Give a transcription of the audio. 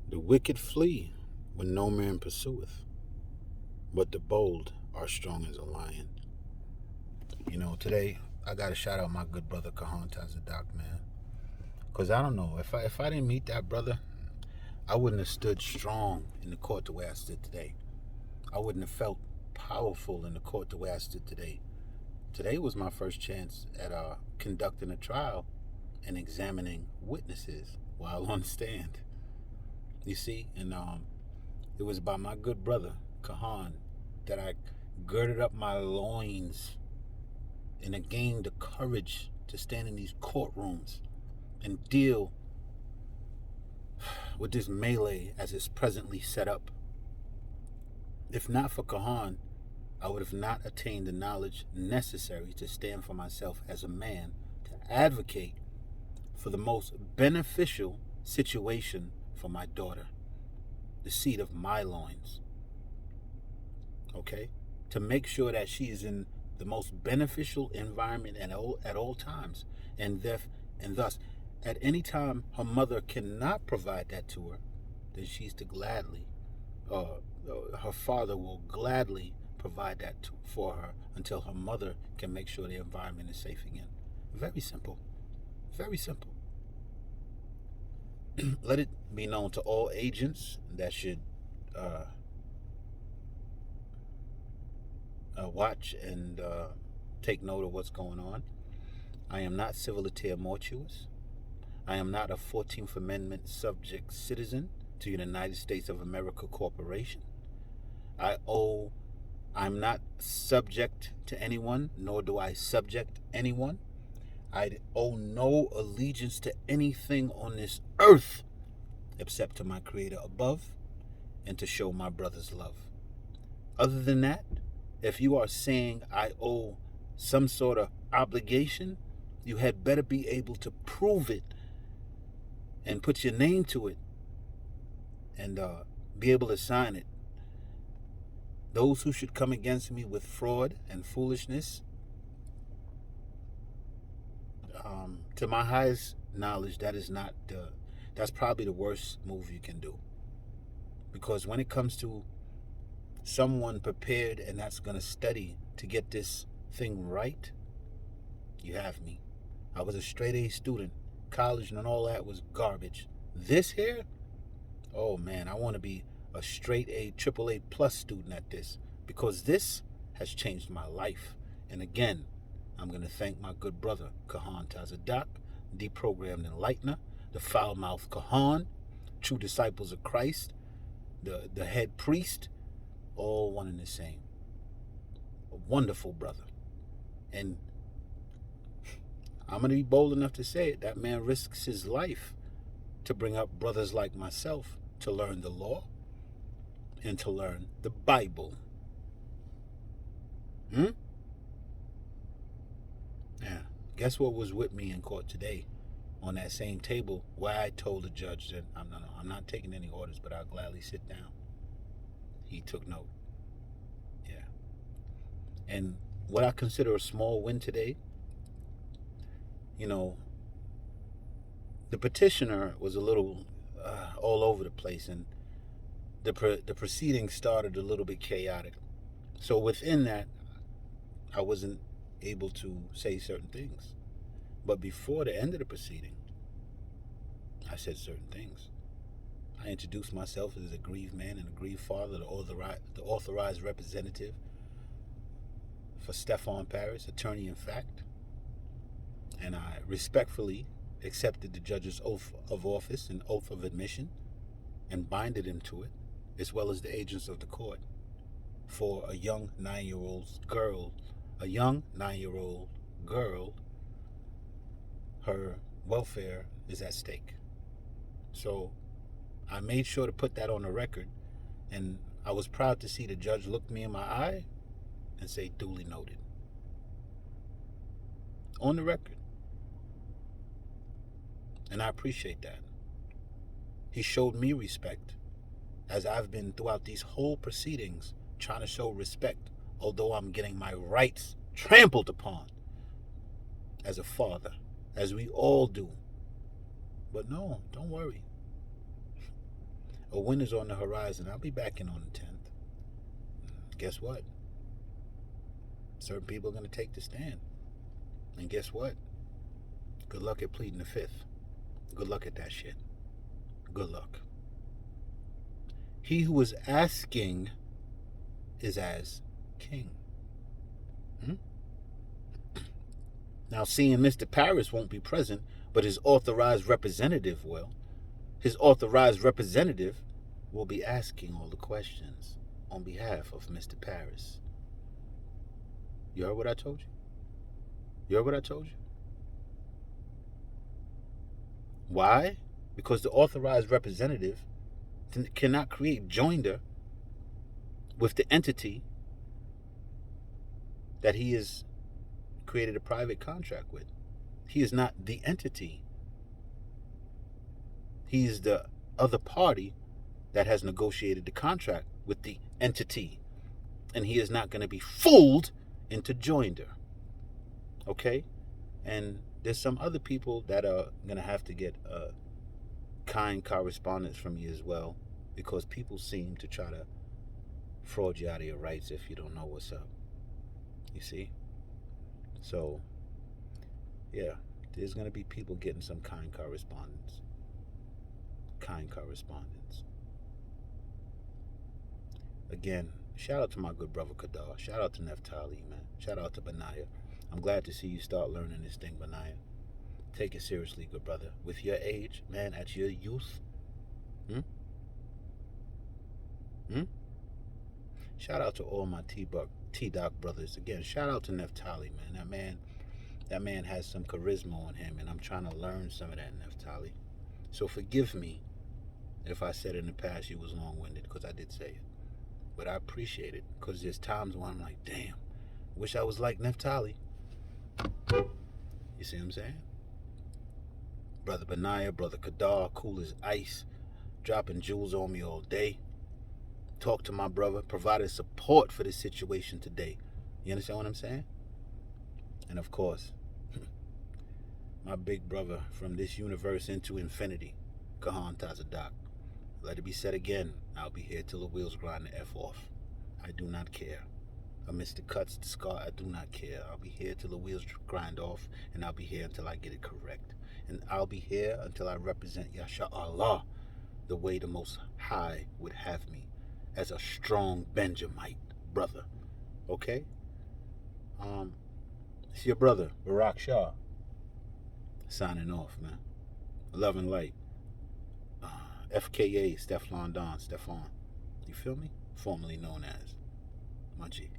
The wicked flee when no man pursueth, but the bold are strong as a lion. Today I got to shout out my good brother Kahan Tazadak, man. Because I don't know, if I didn't meet that brother, I wouldn't have stood strong in the court the way I stood today. I wouldn't have felt powerful in the court the way I stood today. Today was my first chance at conducting a trial and examining witnesses while on stand. You see, and it was by my good brother Kahan that I girded up my loins and I gained the courage to stand in these courtrooms and deal with this melee as it's presently set up. If not for Kahan, I would have not attained the knowledge necessary to stand for myself as a man, to advocate for the most beneficial situation for my daughter, the seed of my loins. Okay? To make sure that she is in the most beneficial environment at all times. And thus, at any time her mother cannot provide that to her, then she's to gladly, her father will gladly provide that for her until her mother can make sure the environment is safe again. Very simple. Very simple. Let it be known to all agents that should watch and take note of what's going on. I am not civiliter mortuus. I am not a 14th Amendment subject citizen to the United States of America Corporation. I'm not subject to anyone, nor do I subject anyone. I owe no allegiance to anything on this earth except to my Creator above and to show my brothers love. Other than that, if you are saying I owe some sort of obligation, you had better be able to prove it and put your name to it and be able to sign it. Those who should come against me with fraud and foolishness, to my highest knowledge, that's probably the worst move you can do. Because when it comes to someone prepared and that's going to study to get this thing right, you have me. I was a straight A student. College and all that was garbage. This here, oh man, I want to be a straight A, triple A plus student at this, because this has changed my life. And again, I'm going to thank my good brother, Kahan Tazadak, deprogrammed enlightener, the foul-mouthed Kahan, true disciples of Christ, the head priest, all one and the same. A wonderful brother. And I'm going to be bold enough to say it. That man risks his life to bring up brothers like myself to learn the law and to learn the Bible. Yeah. Guess what was with me in court today on that same table where I told the judge that I'm not taking any orders, but I'll gladly sit down. He took note. Yeah. And what I consider a small win today, the petitioner was a little all over the place, and the proceedings started a little bit chaotic. So within that, I wasn't able to say certain things. But before the end of the proceeding, I said certain things. I introduced myself as a grieved man and a grieved father, the authorized representative for Stephon Paris, attorney in fact. And I respectfully accepted the judge's oath of office and oath of admission and binded him to it, as well as the agents of the court, for a young 9-year-old girl, her welfare is at stake. So I made sure to put that on the record, and I was proud to see the judge look me in my eye and say, duly noted. On the record. And I appreciate that. He showed me respect, as I've been throughout these whole proceedings trying to show respect, although I'm getting my rights trampled upon as a father, as we all do. But no, don't worry. A win is on the horizon. I'll be back in on the 10th. Guess what? Certain people are going to take the stand. And guess what? Good luck at pleading the 5th. Good luck at that shit. Good luck. He who is asking is as king. Now, seeing Mr. Paris won't be present, but his authorized representative will, his authorized representative will be asking all the questions on behalf of Mr. Paris. You heard what I told you? You heard what I told you? Why? Because the authorized representative cannot create joinder with the entity that he has created a private contract with. He is not the entity. He is the other party that has negotiated the contract with the entity. And he is not going to be fooled into joinder. Okay? And there's some other people that are going to have to get a kind correspondence from you as well, because people seem to try to fraud you out of your rights if you don't know what's up. You see? So, yeah, there's going to be people getting some kind correspondence. Kind correspondence. Again, shout out to my good brother Kadar. Shout out to Neftali, man. Shout out to Benaiah. I'm glad to see you start learning this thing, Benaiah. Take it seriously, good brother. With your age, man, at your youth. Shout out to all my T-Doc brothers. Again, shout out to Neftali, man. That man has some charisma on him, and I'm trying to learn some of that, Neftali. So forgive me if I said in the past you was long-winded, because I did say it. But I appreciate it, because there's times when I'm like, damn, wish I was like Neftali. You see what I'm saying? Brother Benaiah, Brother Kadar, cool as ice, dropping jewels on me all day. Talk to my brother, provided support for this situation today. You understand what I'm saying? And of course, my big brother from this universe into infinity, Kahan Tazadak. Let it be said again, I'll be here till the wheels grind the F off. I do not care. Amidst the cuts, the scar, I do not care. I'll be here till the wheels grind off, and I'll be here until I get it correct. And I'll be here until I represent Yasha Allah the way the Most High would have me, as a strong Benjamite brother. Okay? It's your brother, Barak Shah, signing off, man. Love and light. FKA, Stefan Don, Stefan. You feel me? Formerly known as Munchie.